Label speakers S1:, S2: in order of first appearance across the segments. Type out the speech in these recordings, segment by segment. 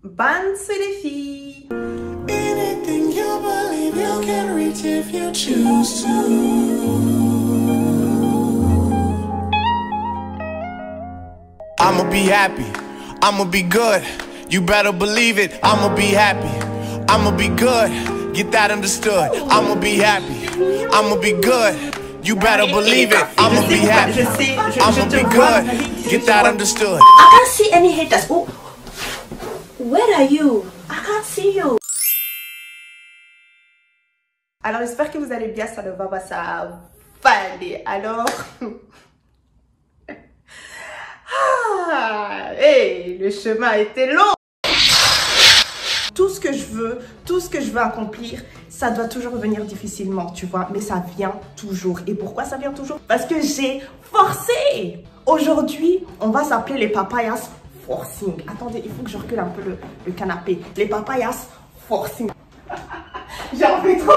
S1: Banse les filles.
S2: Anything you believe you can reach if you choose to. I'ma be happy, I'ma be good. You better believe it, I'ma be happy, I'ma be good. Get that understood. I'ma be happy, I'ma be good. You better believe it, I'ma be happy, I'ma be good. Get that understood.
S1: I can't see any haters. Oh, where are you? I can't see you. Alors j'espère que vous allez bien, ça va, ça va aller. Alors, hey, le chemin a été long. Tout ce que je veux accomplir, ça doit toujours venir difficilement, tu vois, mais ça vient toujours. Et pourquoi ça vient toujours? Parce que j'ai forcé. Aujourd'hui, on va s'appeler les papayas forcing. Attendez, il faut que je recule un peu le canapé. Les papayas forcing. J'en fais trop.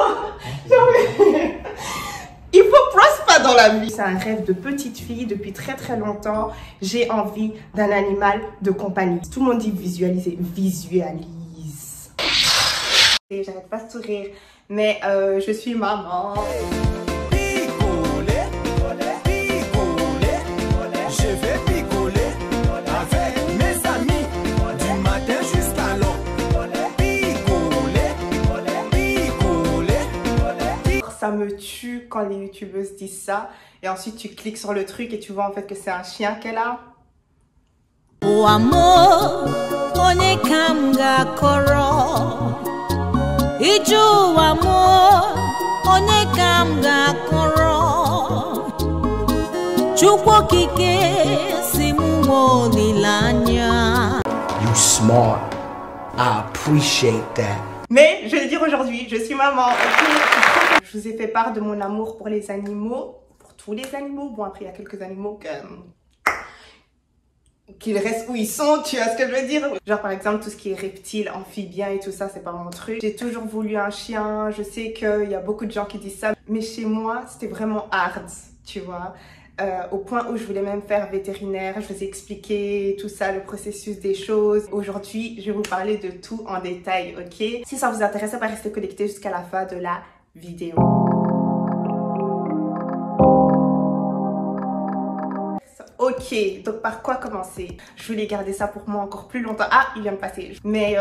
S1: Il faut prosper dans la vie. C'est un rêve de petite fille depuis très longtemps. J'ai envie d'un animal de compagnie. Tout le monde dit visualiser. Visualise. J'arrête pas de sourire, mais je suis maman.
S2: Picoler, picoler, je vais picoler avec mes amis du matin jusqu'à l'aube. Picoler, picoler.
S1: Ça me tue quand les youtubeuses disent ça et ensuite tu cliques sur le truc et tu vois en fait que c'est un chien qu'elle a.
S3: O amor, onekamga koro. Iju amor, onekamga koro. Chukwu kike simu nilanya.
S4: You smart. I appreciate that.
S1: Mais je vais le dire aujourd'hui, je suis maman. Je vous ai fait part de mon amour pour les animaux, pour tous les animaux. Bon, après, il y a quelques animaux qu'ils restent où ils sont, tu vois ce que je veux dire? Genre, par exemple, tout ce qui est reptiles, amphibiens et tout ça, c'est pas mon truc. J'ai toujours voulu un chien. Je sais qu'il y a beaucoup de gens qui disent ça. Mais chez moi, c'était vraiment hard, tu vois. Au point où je voulais même faire vétérinaire, je vous ai expliqué tout ça, le processus des choses. Aujourd'hui, je vais vous parler de tout en détail, ok? Si ça vous intéresse, on va rester connecté jusqu'à la fin de la vidéo. Ok, donc par quoi commencer? Je voulais garder ça pour moi encore plus longtemps. Ah, il vient de passer. Mais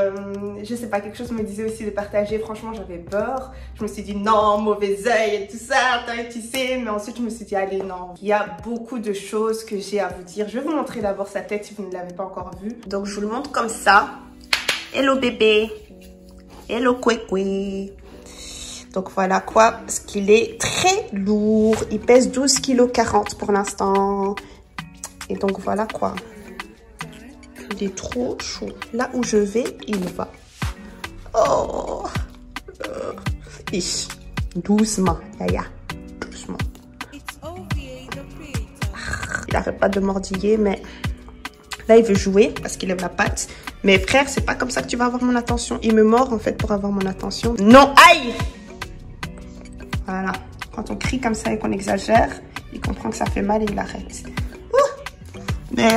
S1: je sais pas, quelque chose me disait aussi de partager. Franchement, j'avais peur. Je me suis dit non, mauvais œil et tout ça, tu sais. Mais ensuite, je me suis dit allez, non. Il y a beaucoup de choses que j'ai à vous dire. Je vais vous montrer d'abord sa tête si vous ne l'avez pas encore vue. Donc, je vous le montre comme ça. Hello bébé. Hello coué. Donc voilà quoi, parce qu'il est très lourd. Il pèse 12,40 kg pour l'instant. Et donc voilà quoi. Il est trop chaud. Là où je vais, il va. Oh. Doucement. Yaya. Doucement. Il n'arrête pas de mordiller, mais là il veut jouer parce qu'il aime la patte. Mais frère, c'est pas comme ça que tu vas avoir mon attention. Il me mord en fait pour avoir mon attention. Non, aïe! Voilà. Quand on crie comme ça et qu'on exagère, il comprend que ça fait mal et il arrête. Mais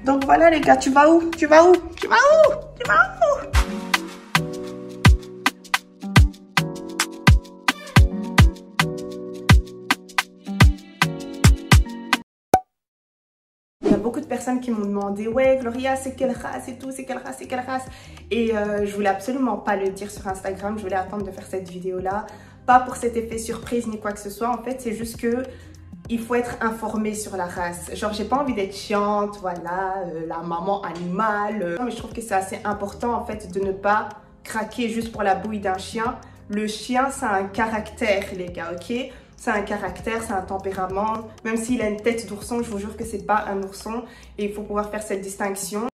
S1: donc voilà les gars, tu vas où? Tu vas où? Tu vas où? Tu vas où? Il y a beaucoup de personnes qui m'ont demandé ouais Gloria c'est quelle race et tout, c'est quelle race, c'est quelle race. Et je voulais absolument pas le dire sur Instagram, je voulais attendre de faire cette vidéo là. Pas pour cet effet surprise ni quoi que ce soit, en fait c'est juste que il faut être informé sur la race. Genre, j'ai pas envie d'être chiante, voilà, la maman animale. Mais je trouve que c'est assez important, en fait, de ne pas craquer juste pour la bouille d'un chien. Le chien, ça a un caractère, les gars, ok? C'est un caractère, c'est un tempérament. Même s'il a une tête d'ourson, je vous jure que c'est pas un ourson. Et il faut pouvoir faire cette distinction.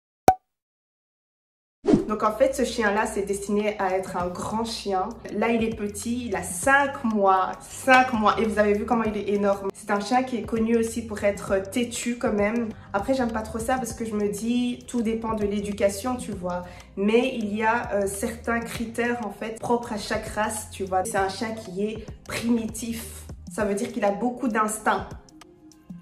S1: Donc en fait, ce chien-là, c'est destiné à être un grand chien. Là, il est petit, il a 5 mois. 5 mois. Et vous avez vu comment il est énorme. C'est un chien qui est connu aussi pour être têtu quand même. Après, j'aime pas trop ça parce que je me dis, tout dépend de l'éducation, tu vois. Mais il y a certains critères, en fait, propres à chaque race, tu vois. C'est un chien qui est primitif. Ça veut dire qu'il a beaucoup d'instinct.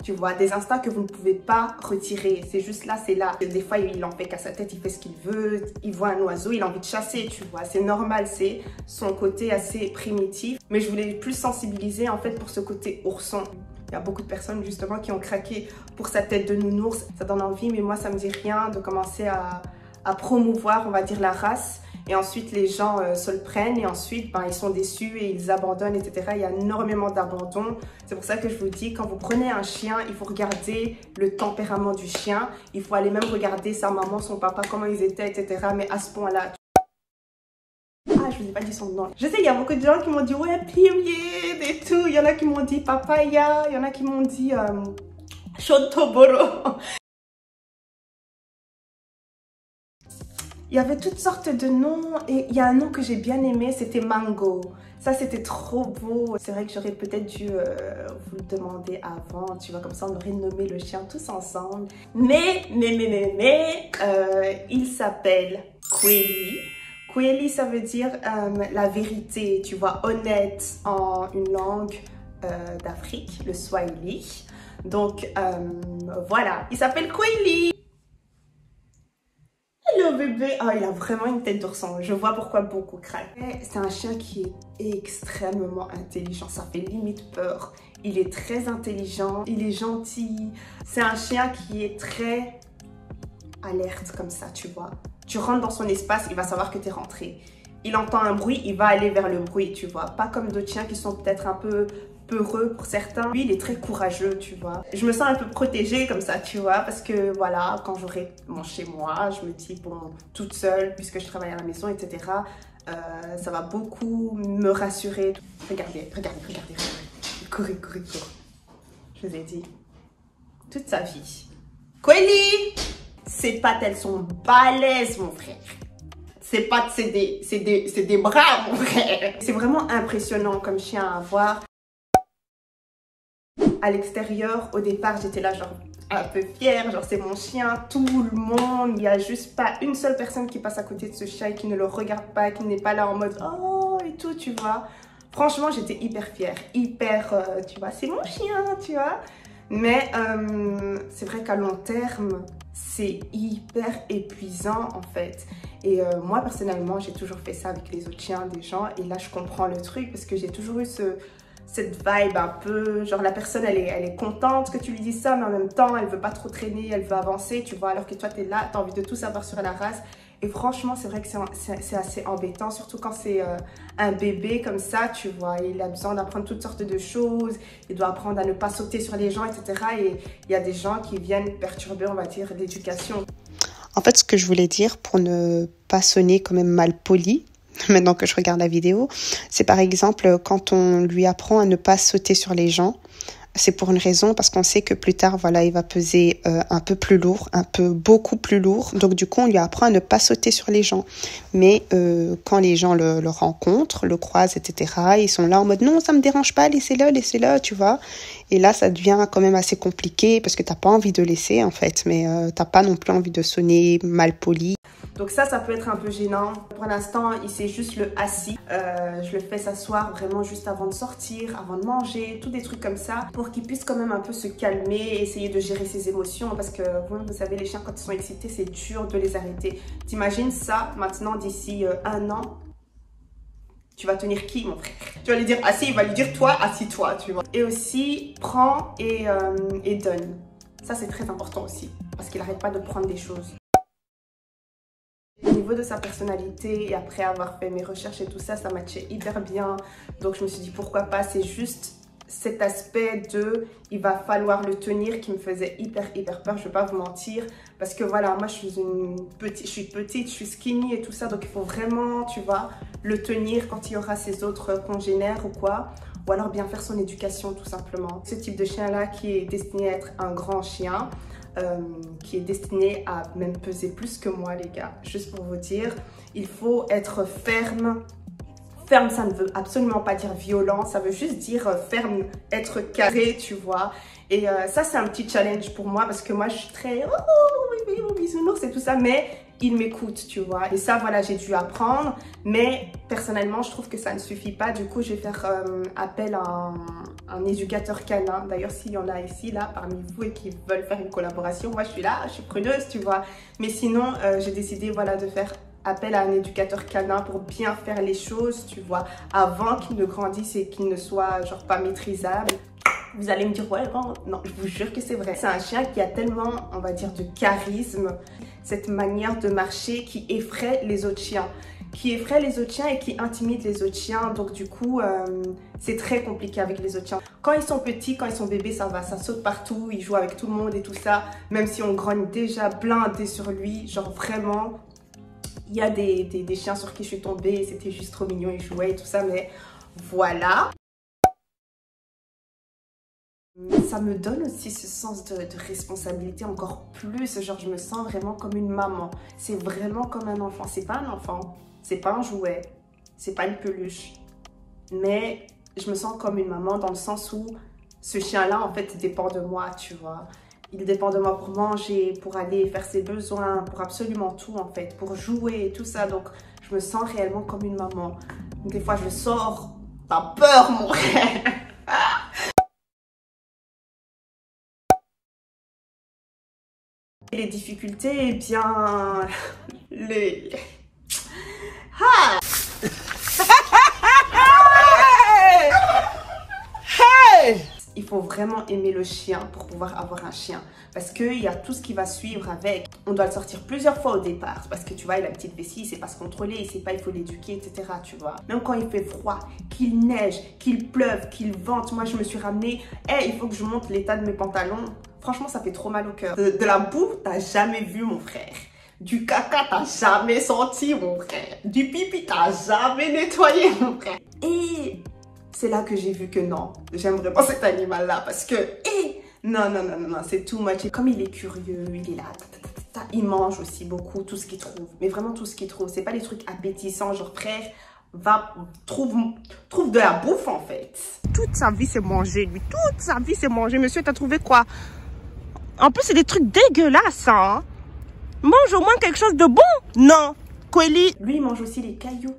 S1: Tu vois, des instincts que vous ne pouvez pas retirer. C'est juste là, c'est là. Des fois, il en fait qu'à sa tête, il fait ce qu'il veut. Il voit un oiseau, il a envie de chasser, tu vois. C'est normal, c'est son côté assez primitif. Mais je voulais plus sensibiliser, en fait, pour ce côté ourson. Il y a beaucoup de personnes, justement, qui ont craqué pour sa tête de nounours. Ça donne envie, mais moi, ça me dit rien de commencer à promouvoir, on va dire, la race. Et ensuite, les gens se le prennent et ensuite, ben, ils sont déçus et ils abandonnent, etc. Il y a énormément d'abandon. C'est pour ça que je vous dis, quand vous prenez un chien, il faut regarder le tempérament du chien. Il faut aller même regarder sa maman, son papa, comment ils étaient, etc. Mais à ce point-là... Ah, je vous ai pas dit son nom. Je sais, il y a beaucoup de gens qui m'ont dit, ouais, period et tout. Il y en a qui m'ont dit papaya. Il y en a qui m'ont dit shotoboro. Il y avait toutes sortes de noms et il y a un nom que j'ai bien aimé, c'était Mango. Ça, c'était trop beau. C'est vrai que j'aurais peut-être dû vous le demander avant, tu vois, comme ça on aurait nommé le chien tous ensemble. Mais, il s'appelle Kweli. Kweli, ça veut dire la vérité, tu vois, honnête en une langue d'Afrique, le Swahili. Donc, voilà, il s'appelle Kweli. Le bébé, oh, il a vraiment une tête d'ourson. Je vois pourquoi beaucoup craquent. C'est un chien qui est extrêmement intelligent. Ça fait limite peur. Il est très intelligent. Il est gentil. C'est un chien qui est très alerte comme ça, tu vois. Tu rentres dans son espace, il va savoir que tu es rentré. Il entend un bruit, il va aller vers le bruit, tu vois. Pas comme d'autres chiens qui sont peut-être un peu peureux pour certains. Lui, il est très courageux, tu vois. Je me sens un peu protégée comme ça, tu vois, parce que voilà, quand j'aurai mon chez moi, je me dis, bon, toute seule, puisque je travaille à la maison, etc., ça va beaucoup me rassurer. Regardez. Courez. Je vous ai dit, toute sa vie. Kweli, ses pattes, elles sont balèzes, mon frère. Ses pattes, c'est des bras, mon frère. C'est vraiment impressionnant comme chien à avoir. À l'extérieur, au départ, j'étais là genre un peu fière, genre c'est mon chien, tout le monde, il n'y a juste pas une seule personne qui passe à côté de ce chien et qui ne le regarde pas, qui n'est pas là en mode oh et tout, tu vois. Franchement, j'étais hyper fière, tu vois, c'est mon chien, tu vois. Mais c'est vrai qu'à long terme, c'est hyper épuisant en fait. Et moi personnellement, j'ai toujours fait ça avec les autres chiens des gens et là je comprends le truc parce que j'ai toujours eu cette vibe un peu, genre la personne elle est contente que tu lui dises ça, mais en même temps elle veut pas trop traîner, elle veut avancer, tu vois, alors que toi tu es là, tu as envie de tout savoir sur la race. Et franchement, c'est vrai que c'est assez embêtant, surtout quand c'est un bébé comme ça, tu vois. Il a besoin d'apprendre toutes sortes de choses, il doit apprendre à ne pas sauter sur les gens, etc. Et il y a des gens qui viennent perturber, on va dire, l'éducation.
S5: En fait, ce que je voulais dire, pour ne pas sonner quand même mal poli, maintenant que je regarde la vidéo, c'est par exemple quand on lui apprend à ne pas sauter sur les gens, c'est pour une raison, parce qu'on sait que plus tard, voilà, il va peser un peu plus lourd, beaucoup plus lourd. Donc du coup, on lui apprend à ne pas sauter sur les gens. Mais quand les gens le rencontrent, le croisent, etc., ils sont là en mode non, ça me dérange pas, laissez-le, tu vois. Et là, ça devient quand même assez compliqué parce que t'as pas envie de laisser en fait, mais t'as pas non plus envie de sonner mal poli.
S1: Donc ça peut être un peu gênant. Pour l'instant, il s'est juste le assis. Je le fais s'asseoir vraiment juste avant de sortir, avant de manger, tous des trucs comme ça, pour qu'il puisse quand même un peu se calmer et essayer de gérer ses émotions. Parce que vous savez, les chiens, quand ils sont excités, c'est dur de les arrêter. T'imagines ça maintenant d'ici 1 an? Tu vas tenir qui, mon frère? Tu vas lui dire assis, il va lui dire toi, assis-toi, tu vois. Et aussi, prends et donne. Ça, c'est très important aussi, parce qu'il n'arrête pas de prendre des choses. Au niveau de sa personnalité, et après avoir fait mes recherches et tout ça, ça matchait hyper bien. Donc je me suis dit pourquoi pas, c'est juste cet aspect de il va falloir le tenir qui me faisait hyper peur, je vais pas vous mentir. Parce que voilà, moi je suis petite, je suis skinny et tout ça, donc il faut vraiment, tu vois, le tenir quand il y aura ses autres congénères ou quoi. Ou alors bien faire son éducation tout simplement. Ce type de chien-là qui est destiné à être un grand chien, qui est destiné à même peser plus que moi les gars, juste pour vous dire, il faut être ferme. Ferme, ça ne veut absolument pas dire violent, ça veut juste dire ferme, être carré, tu vois. Et ça, c'est un petit challenge pour moi parce que moi, je suis très oh, oui, bisounours et tout ça, mais il m'écoute, tu vois. Et ça, voilà, j'ai dû apprendre. Mais personnellement, je trouve que ça ne suffit pas. Du coup, je vais faire appel à un éducateur canin. D'ailleurs, s'il y en a ici, là, parmi vous et qui veulent faire une collaboration, moi, je suis là, je suis preneuse, tu vois. Mais sinon, j'ai décidé, voilà, de faire appel à un éducateur canin pour bien faire les choses, tu vois, avant qu'il ne grandisse et qu'il ne soit, genre, pas maîtrisable. Vous allez me dire, ouais, bon, non, je vous jure que c'est vrai. C'est un chien qui a tellement, on va dire, de charisme, cette manière de marcher qui effraie les autres chiens. Qui effraie les autres chiens et qui intimide les autres chiens. Donc du coup, c'est très compliqué avec les autres chiens. Quand ils sont petits, quand ils sont bébés, ça va, ça saute partout, ils jouent avec tout le monde et tout ça. Même si on grogne déjà blindé sur lui, genre vraiment, il y a des chiens sur qui je suis tombée et c'était juste trop mignon, ils jouaient et tout ça, mais voilà. Ça me donne aussi ce sens de responsabilité encore plus, genre je me sens vraiment comme une maman. C'est vraiment comme un enfant, c'est pas un enfant, c'est pas un jouet, c'est pas une peluche. Mais je me sens comme une maman dans le sens où ce chien-là en fait dépend de moi, tu vois. Il dépend de moi pour manger, pour aller faire ses besoins, pour absolument tout en fait, pour jouer et tout ça. Donc je me sens réellement comme une maman. Donc, des fois je sors, t'as peur mon frère. Les difficultés, eh bien, Ah!
S4: Hey!
S1: Il faut vraiment aimer le chien pour pouvoir avoir un chien. Parce qu'il y a tout ce qui va suivre avec. On doit le sortir plusieurs fois au départ. Parce que tu vois, il a une petite vessie, il ne sait pas se contrôler, il ne sait pas, il faut l'éduquer, etc. Tu vois. Même quand il fait froid, qu'il neige, qu'il pleuve, qu'il vente. Moi, je me suis ramenée. Il faut que je monte l'état de mes pantalons. Franchement, ça fait trop mal au cœur. De la boue, t'as jamais vu, mon frère. Du caca, t'as jamais senti, mon frère. Du pipi, t'as jamais nettoyé, mon frère. Et c'est là que j'ai vu que non, j'aime vraiment cet animal-là parce que, non, c'est too much. Et comme il est curieux, il est là, il mange aussi beaucoup, tout ce qu'il trouve. Mais vraiment tout ce qu'il trouve. C'est pas des trucs appétissants, genre frère, trouve de la bouffe en fait. Toute sa vie, c'est manger, lui. Toute sa vie, c'est manger. Monsieur, t'as trouvé quoi? En plus, c'est des trucs dégueulasses, hein. Mange au moins quelque chose de bon. Non. Kweli, lui, il mange aussi les cailloux.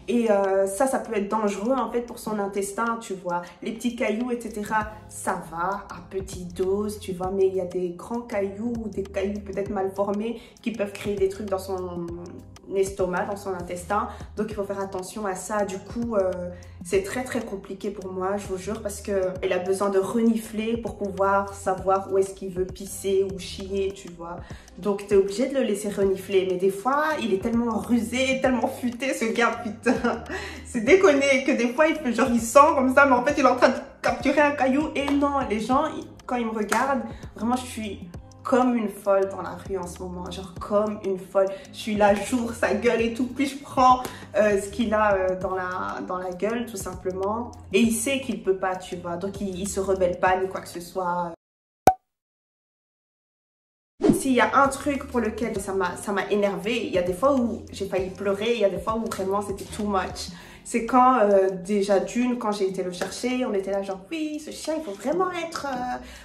S1: Et ça peut être dangereux en fait pour son intestin, tu vois. Les petits cailloux, etc., ça va à petite dose, tu vois. Mais il y a des grands cailloux ou des cailloux peut-être mal formés qui peuvent créer des trucs dans son estomac, dans son intestin. Donc il faut faire attention à ça. Du coup, c'est très compliqué pour moi, je vous jure, parce qu'il a besoin de renifler pour pouvoir savoir où est-ce qu'il veut pisser ou chier, tu vois. Donc tu es obligé de le laisser renifler. Mais des fois, il est tellement rusé, tellement futé, ce gars, putain. C'est déconné que des fois, il fait genre, il sent comme ça, mais en fait, il est en train de capturer un caillou. Et non, les gens, quand ils me regardent, vraiment, je suis comme une folle dans la rue en ce moment, genre comme une folle. Je suis là, j'ouvre sa gueule et tout, puis je prends ce qu'il a dans la gueule, tout simplement. Et il sait qu'il peut pas, tu vois, donc il se rebelle pas ni quoi que ce soit. S'il y a un truc pour lequel ça m'a énervé, il y a des fois où j'ai failli pleurer, il y a des fois où vraiment c'était too much. C'est quand, déjà d'une, quand j'ai été le chercher, on était là genre, oui, ce chien, il faut vraiment être,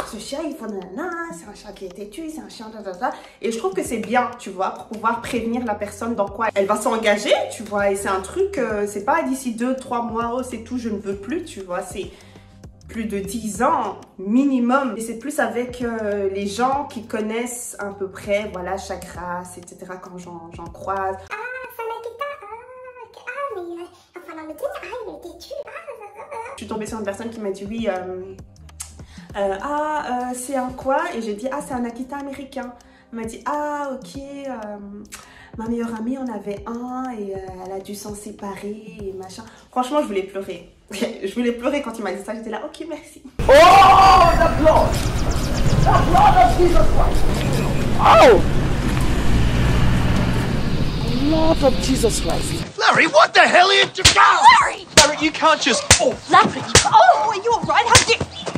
S1: ce chien, il faut nanana, c'est un chien qui est têtu, c'est un chien, da. Et je trouve que c'est bien, tu vois, pour pouvoir prévenir la personne dans quoi elle va s'engager, tu vois. Et c'est un truc, c'est pas d'ici 2-3 mois, oh, c'est tout, je ne veux plus, tu vois, c'est plus de 10 ans minimum. Et c'est plus avec les gens qui connaissent à peu près, voilà, chaque race, etc. quand j'en croise. Je suis tombée sur une personne qui m'a dit oui, c'est un quoi? Et j'ai dit ah, c'est un Akita américain. Elle m'a dit ah, ok, ma meilleure amie en avait un et elle a dû s'en séparer et machin. Franchement, je voulais pleurer. Je voulais pleurer quand il m'a dit ça. J'étais là, ok, merci.
S4: Oh, the blood! The blood of Jesus Christ! Oh! The blood of Jesus Christ!
S2: Larry, what the hell are you doing?
S6: Larry!
S2: Larry, you can't just... Oh,
S6: Larry! Oh, are you alright? How did...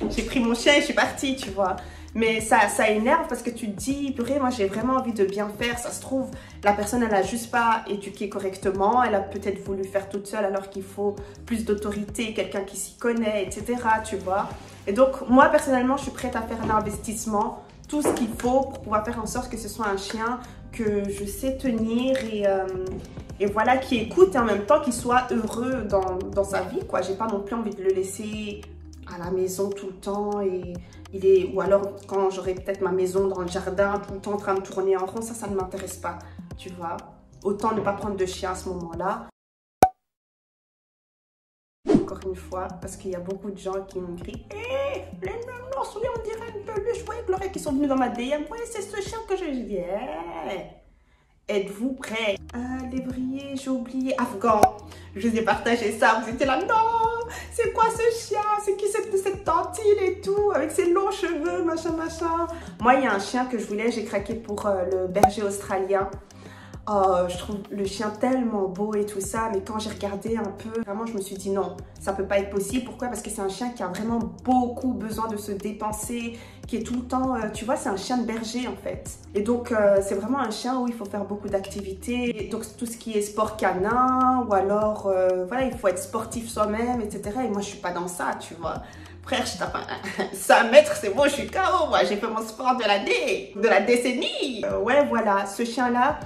S1: J'ai pris mon chien et je suis partie, tu vois. Mais ça énerve parce que tu te dis, purée, moi j'ai vraiment envie de bien faire. Ça se trouve, la personne, elle a juste pas éduqué correctement. Elle a peut-être voulu faire toute seule alors qu'il faut plus d'autorité, quelqu'un qui s'y connaît, etc. Tu vois. Et donc, moi, personnellement, je suis prête à faire un investissement, tout ce qu'il faut pour pouvoir faire en sorte que ce soit un chien que je sais tenir et voilà, qui écoute et en même temps qui soit heureux dans sa vie, quoi. J'ai pas non plus envie de le laisser à la maison tout le temps ou alors quand j'aurai peut-être ma maison dans le jardin tout le temps en train de tourner en rond, ça ne m'intéresse pas, tu vois. Autant ne pas prendre de chien à ce moment-là. Encore une fois, parce qu'il y a beaucoup de gens qui me crient « Hé, les nonos, oui, on dirait une peluche, vous voyez Gloria qui sont venus dans ma DM, oui, c'est ce chien que j'ai dit. Êtes-vous prêts? Lévrier, j'ai oublié, afghan. Je vous ai partagé ça, vous étiez là, non, c'est quoi ce chien? C'est qui cette tantine et tout, avec ses longs cheveux, machin, machin. Moi, il y a un chien que je voulais, j'ai craqué pour le berger australien. Oh, je trouve le chien tellement beau et tout ça, mais quand j'ai regardé un peu, vraiment je me suis dit non, ça peut pas être possible. Pourquoi? Parce que c'est un chien qui a vraiment beaucoup besoin de se dépenser, qui est tout le temps, tu vois, c'est un chien de berger en fait. Et donc c'est vraiment un chien où il faut faire beaucoup d'activités, donc tout ce qui est sport canin, ou alors voilà, il faut être sportif soi-même, etc. Et moi je suis pas dans ça, tu vois. Frère, je tape 5 mètres, c'est bon, je suis KO, moi j'ai fait mon sport de la décennie. Ouais, voilà, ce chien-là,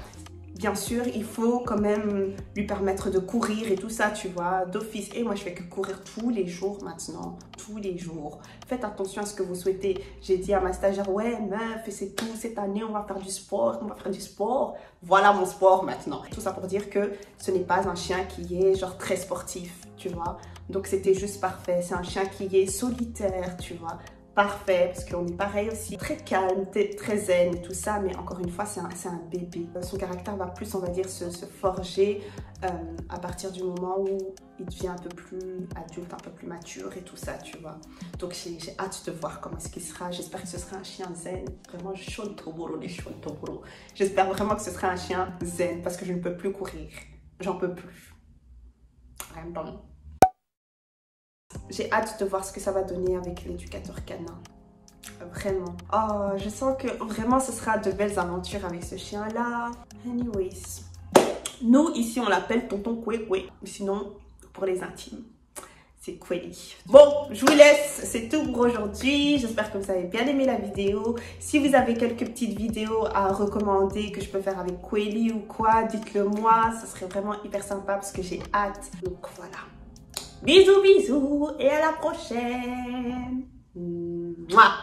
S1: bien sûr, il faut quand même lui permettre de courir et tout ça, tu vois, d'office. Et moi, je fais que courir tous les jours maintenant, tous les jours. Faites attention à ce que vous souhaitez. J'ai dit à ma stagiaire, ouais, meuf, et c'est tout, cette année, on va faire du sport, on va faire du sport. Voilà mon sport maintenant. Tout ça pour dire que ce n'est pas un chien qui est genre très sportif, tu vois. Donc, c'était juste parfait. C'est un chien qui est solitaire, tu vois. Parfait, parce qu'on est pareil aussi, très calme, très zen et tout ça, mais encore une fois, c'est un bébé. Son caractère va plus, on va dire, se forger à partir du moment où il devient un peu plus adulte, un peu plus mature et tout ça, tu vois. Donc j'ai hâte de voir comment est-ce qu'il sera. J'espère que ce sera un chien zen, vraiment chontoboro, les chontoboro. J'espère vraiment que ce sera un chien zen, parce que je ne peux plus courir, j'en peux plus. Vraiment. J'ai hâte de voir ce que ça va donner avec l'éducateur canin. Vraiment. Oh, je sens que vraiment ce sera de belles aventures avec ce chien-là. Anyways. Nous, ici, on l'appelle tonton Kwekwe. Sinon, pour les intimes, c'est Kweli. Bon, je vous laisse. C'est tout pour aujourd'hui. J'espère que vous avez bien aimé la vidéo. Si vous avez quelques petites vidéos à recommander que je peux faire avec Kweli ou quoi, dites-le moi. Ça serait vraiment hyper sympa parce que j'ai hâte. Donc, voilà. Bisous, bisous et à la prochaine. Mouah.